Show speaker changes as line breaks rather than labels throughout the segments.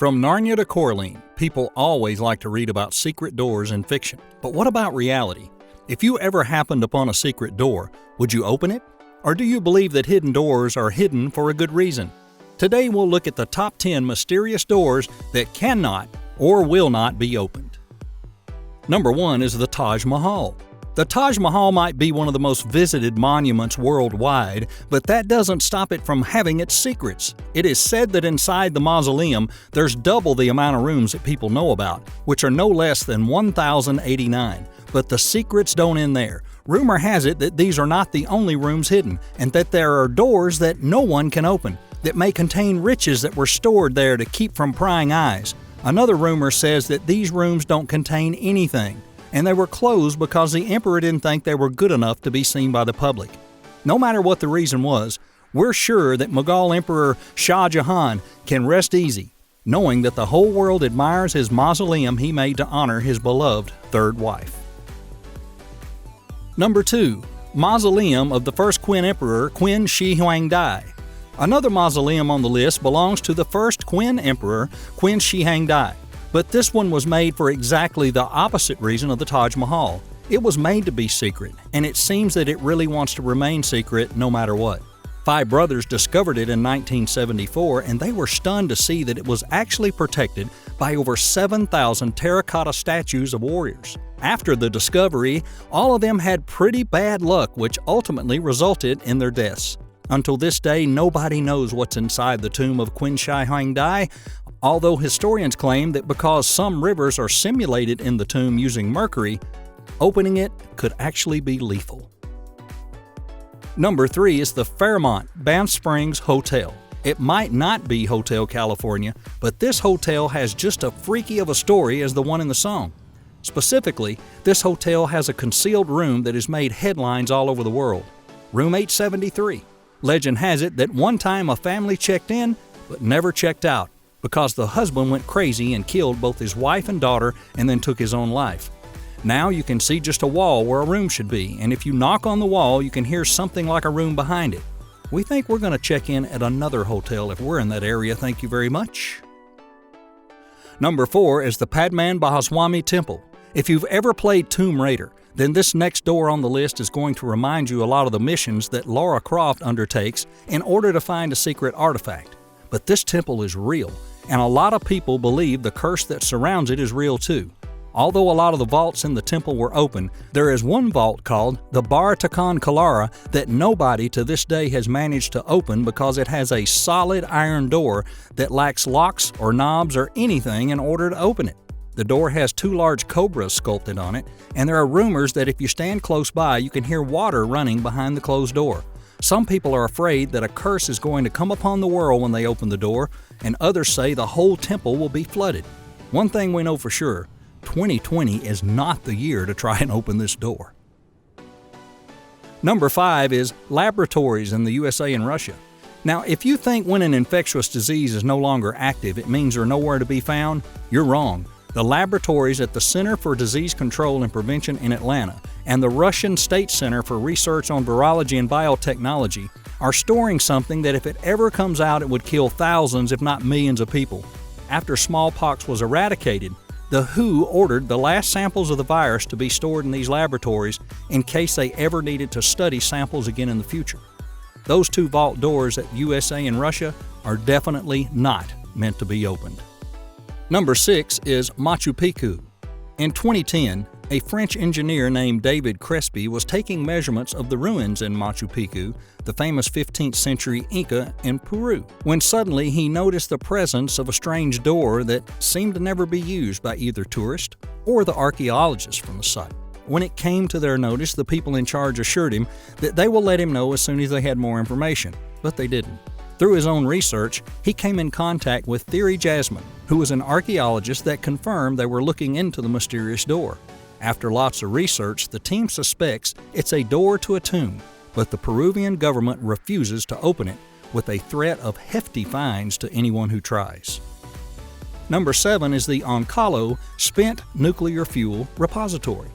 From Narnia to Coraline, people always like to read about secret doors in fiction. But what about reality? If you ever happened upon a secret door, would you open it? Or do you believe that hidden doors are hidden for a good reason? Today we'll look at the top 10 mysterious doors that cannot or will not be opened. Number 1 is the Taj Mahal. The Taj Mahal might be one of the most visited monuments worldwide, but that doesn't stop it from having its secrets. It is said that inside the mausoleum, there's double the amount of rooms that people know about, which are no less than 1,089. But the secrets don't end there. Rumor has it that these are not the only rooms hidden, and that there are doors that no one can open, that may contain riches that were stored there to keep from prying eyes. Another rumor says that these rooms don't contain anything, and they were closed because the emperor didn't think they were good enough to be seen by the public. No matter what the reason was, we're sure that Mughal Emperor Shah Jahan can rest easy, knowing that the whole world admires his mausoleum he made to honor his beloved third wife. Number 2. Mausoleum of the first Qin Emperor, Qin Shi Huang Dai. Another mausoleum on the list belongs to the first Qin Emperor, Qin Shi Huang Dai. But this one was made for exactly the opposite reason of the Taj Mahal. It was made to be secret, and it seems that it really wants to remain secret no matter what. 5 brothers discovered it in 1974, and they were stunned to see that it was actually protected by over 7,000 terracotta statues of warriors. After the discovery, all of them had pretty bad luck, which ultimately resulted in their deaths. Until this day, nobody knows what's inside the tomb of Qin Shi Huang Dai, although historians claim that because some rivers are simulated in the tomb using mercury, opening it could actually be lethal. Number 3 is the Fairmont Banff Springs Hotel. It might not be Hotel California, but this hotel has just as freaky of a story as the one in the song. Specifically, this hotel has a concealed room that has made headlines all over the world. Room 873. Legend has it that one time a family checked in, but never checked out, because the husband went crazy and killed both his wife and daughter and then took his own life. Now you can see just a wall where a room should be, and if you knock on the wall, you can hear something like a room behind it. We think we're going to check in at another hotel if we're in that area, thank you very much. Number 4 is the Padman Bahaswami Temple. If you've ever played Tomb Raider, then this next door on the list is going to remind you a lot of the missions that Lara Croft undertakes in order to find a secret artifact. But this temple is real, and a lot of people believe the curse that surrounds it is real too. Although a lot of the vaults in the temple were open, there is one vault called the Bar Takan Kalara that nobody to this day has managed to open because it has a solid iron door that lacks locks or knobs or anything in order to open it. The door has 2 large cobras sculpted on it, and there are rumors that if you stand close by, you can hear water running behind the closed door. Some people are afraid that a curse is going to come upon the world when they open the door, and others say the whole temple will be flooded. One thing we know for sure, 2020 is not the year to try and open this door. Number 5 is laboratories in the USA and Russia. Now, if you think when an infectious disease is no longer active, it means they're nowhere to be found, you're wrong. The laboratories at the Center for Disease Control and Prevention in Atlanta and the Russian State Center for Research on Virology and Biotechnology are storing something that if it ever comes out, it would kill thousands, if not millions of people. After smallpox was eradicated, the WHO ordered the last samples of the virus to be stored in these laboratories in case they ever needed to study samples again in the future. Those 2 vault doors at USA and Russia are definitely not meant to be opened. Number 6 is Machu Picchu. In 2010, a French engineer named David Crespi was taking measurements of the ruins in Machu Picchu, the famous 15th century Inca in Peru, when suddenly he noticed the presence of a strange door that seemed to never be used by either tourists or the archaeologists from the site. When it came to their notice, the people in charge assured him that they will let him know as soon as they had more information, but they didn't. Through his own research, he came in contact with Thierry Jasmin, who was an archaeologist that confirmed they were looking into the mysterious door. After lots of research, the team suspects it's a door to a tomb, but the Peruvian government refuses to open it with a threat of hefty fines to anyone who tries. Number 7 is the Onkalo Spent Nuclear Fuel Repository.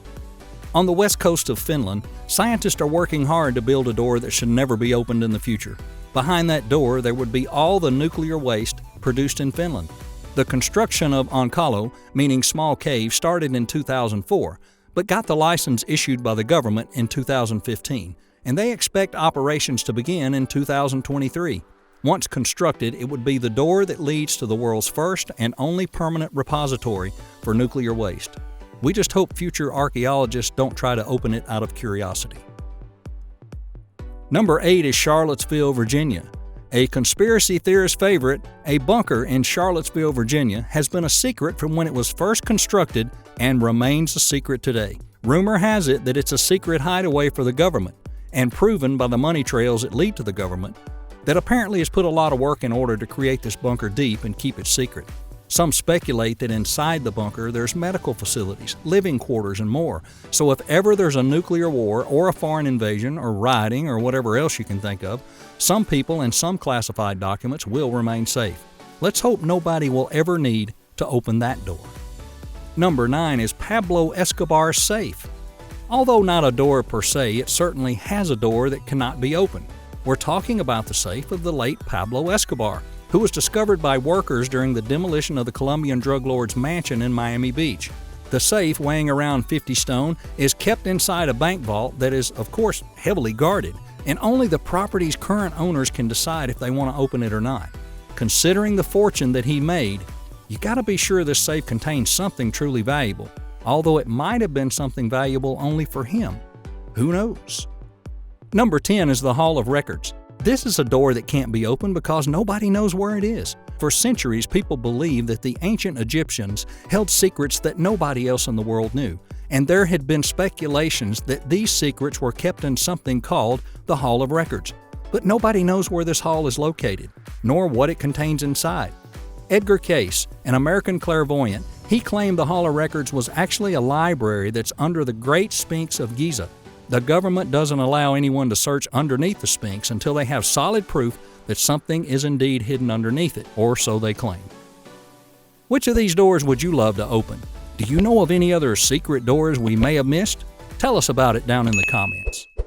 On the west coast of Finland, scientists are working hard to build a door that should never be opened in the future. Behind that door, there would be all the nuclear waste produced in Finland. The construction of Onkalo, meaning small cave, started in 2004, but got the license issued by the government in 2015, and they expect operations to begin in 2023. Once constructed, it would be the door that leads to the world's first and only permanent repository for nuclear waste. We just hope future archaeologists don't try to open it out of curiosity. Number 8 is Charlottesville, Virginia. A conspiracy theorist favorite, a bunker in Charlottesville, Virginia, has been a secret from when it was first constructed and remains a secret today. Rumor has it that it's a secret hideaway for the government, and proven by the money trails that lead to the government, that apparently has put a lot of work in order to create this bunker deep and keep it secret. Some speculate that inside the bunker there's medical facilities, living quarters, and more. So if ever there's a nuclear war or a foreign invasion or rioting or whatever else you can think of, some people and some classified documents will remain safe. Let's hope nobody will ever need to open that door. Number 9 is Pablo Escobar's safe. Although not a door per se, it certainly has a door that cannot be opened. We're talking about the safe of the late Pablo Escobar, who was discovered by workers during the demolition of the Colombian drug lord's mansion in Miami Beach. The safe, weighing around 50 stone, is kept inside a bank vault that is, of course, heavily guarded, and only the property's current owners can decide if they want to open it or not. Considering the fortune that he made, you gotta be sure this safe contains something truly valuable, although it might have been something valuable only for him. Who knows? Number 10 is the Hall of Records. This is a door that can't be opened because nobody knows where it is. For centuries, people believed that the ancient Egyptians held secrets that nobody else in the world knew, and there had been speculations that these secrets were kept in something called the Hall of Records. But nobody knows where this hall is located, nor what it contains inside. Edgar Cayce, an American clairvoyant, he claimed the Hall of Records was actually a library that's under the Great Sphinx of Giza. The government doesn't allow anyone to search underneath the Sphinx until they have solid proof that something is indeed hidden underneath it, or so they claim. Which of these doors would you love to open? Do you know of any other secret doors we may have missed? Tell us about it down in the comments.